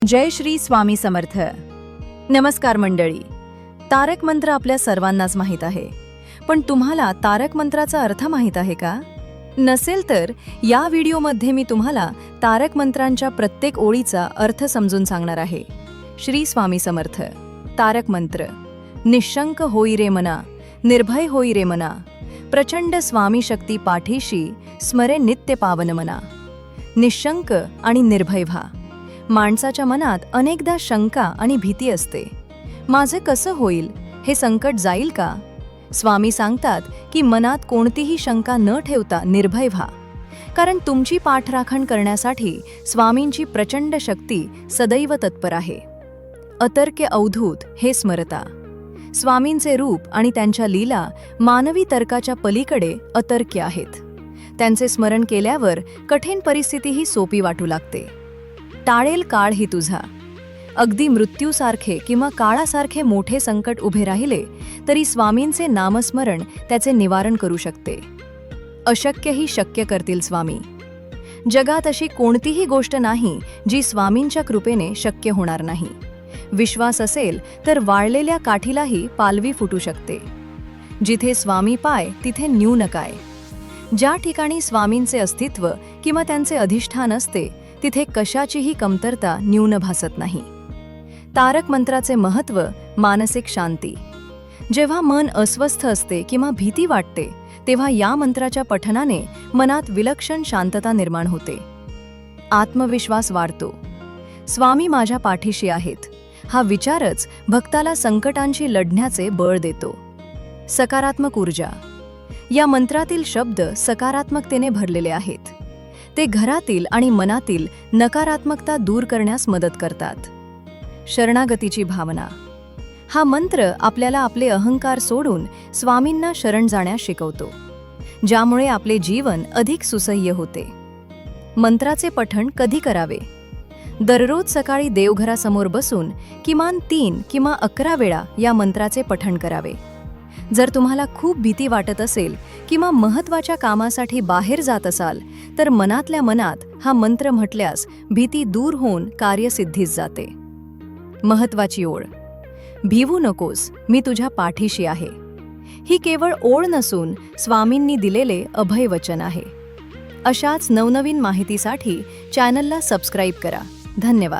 जय श्री स्वामी समर्थ. नमस्कार मंडळी. तारक मंत्र आपल्या सर्वांनाच माहीत आहे, पण तुम्हाला तारक मंत्राचा अर्थ माहीत आहे का? नसेल तर या व्हिडिओमध्ये मी तुम्हाला तारक मंत्रांच्या प्रत्येक ओळीचा अर्थ समजून सांगणार आहे. श्री स्वामी समर्थ. तारक मंत्र. निशंक होई रे मना, निर्भय होई रे मना, प्रचंड स्वामी शक्ती पाठीशी, स्मरे नित्य पावन मना. निशंक आणि निर्भय व्हा. माणसाच्या मनात अनेकदा शंका आणि भीती असते. माझे कसं होईल? हे संकट जाईल का? स्वामी सांगतात की मनात कोणतीही शंका न ठेवता निर्भय व्हा, कारण तुमची पाठराखण करण्यासाठी स्वामींची प्रचंड शक्ती सदैव तत्पर आहे. अतर्क्य अवधूत हे स्मरता. स्वामींचे रूप आणि त्यांच्या लीला मानवी तर्काच्या पलीकडे अतर्क्य आहेत. त्यांचे स्मरण केल्यावर कठीण परिस्थितीही सोपी वाटू लागते. टाळेल काळ ही तुझा. अगदी मृत्यूसारखे किंवा काळासारखे मोठे संकट उभे राहिले तरी स्वामींचे नामस्मरण त्याचे निवारण करू शकते. अशक्यही शक्य करतील स्वामी. जगात अशी कोणतीही गोष्ट नाही जी स्वामींच्या कृपेने शक्य होणार नाही. विश्वास असेल तर वाळलेल्या काठीलाही पालवी फुटू शकते. जिथे स्वामी पाय तिथे न्यून काय. ज्या ठिकाणी स्वामींचे अस्तित्व किंवा त्यांचे अधिष्ठान असते तिथे कशाचीही कमतरता न्यून भासत नाही. तारक मंत्राचे महत्त्व. मानसिक शांती. जेव्हा मन अस्वस्थ असते किंवा भीती वाटते तेव्हा या मंत्राच्या पठनाने मनात विलक्षण शांतता निर्माण होते. आत्मविश्वास वाढतो. स्वामी माझ्या पाठीशी आहेत हा विचारच भक्ताला संकटांशी लढण्याचे बळ देतो. सकारात्मक ऊर्जा. या मंत्रातील शब्द सकारात्मकतेने भरलेले आहेत. ते घरातील आणि मनातील नकारात्मकता दूर करण्यास मदत करतात. शरणागतीची भावना. हा मंत्र आपल्याला आपले अहंकार सोडून स्वामींना शरण जाण्यास शिकवतो, ज्यामुळे आपले जीवन अधिक सुसह्य होते. मंत्राचे पठण कधी करावे? दररोज सकाळी देवघरासमोर बसून किमान 3 किंवा 11 वेळा या मंत्राचे पठण करावे. जर तुम्हाला खूप भीती वाटत असेल किंवा महत्त्वाच्या कामासाठी बाहेर जात असाल तर मनातल्या मनात हा मंत्र म्हटल्यास भीती दूर होऊन कार्यसिद्धीस जाते. महत्त्वाची ओळ. भिवू नकोस, मी तुझ्या पाठीशी आहे. ही केवळ ओळ नसून स्वामींनी दिलेले अभय वचन आहे. अशाच नवनवीन माहितीसाठी चॅनलला सबस्क्राईब करा. धन्यवाद.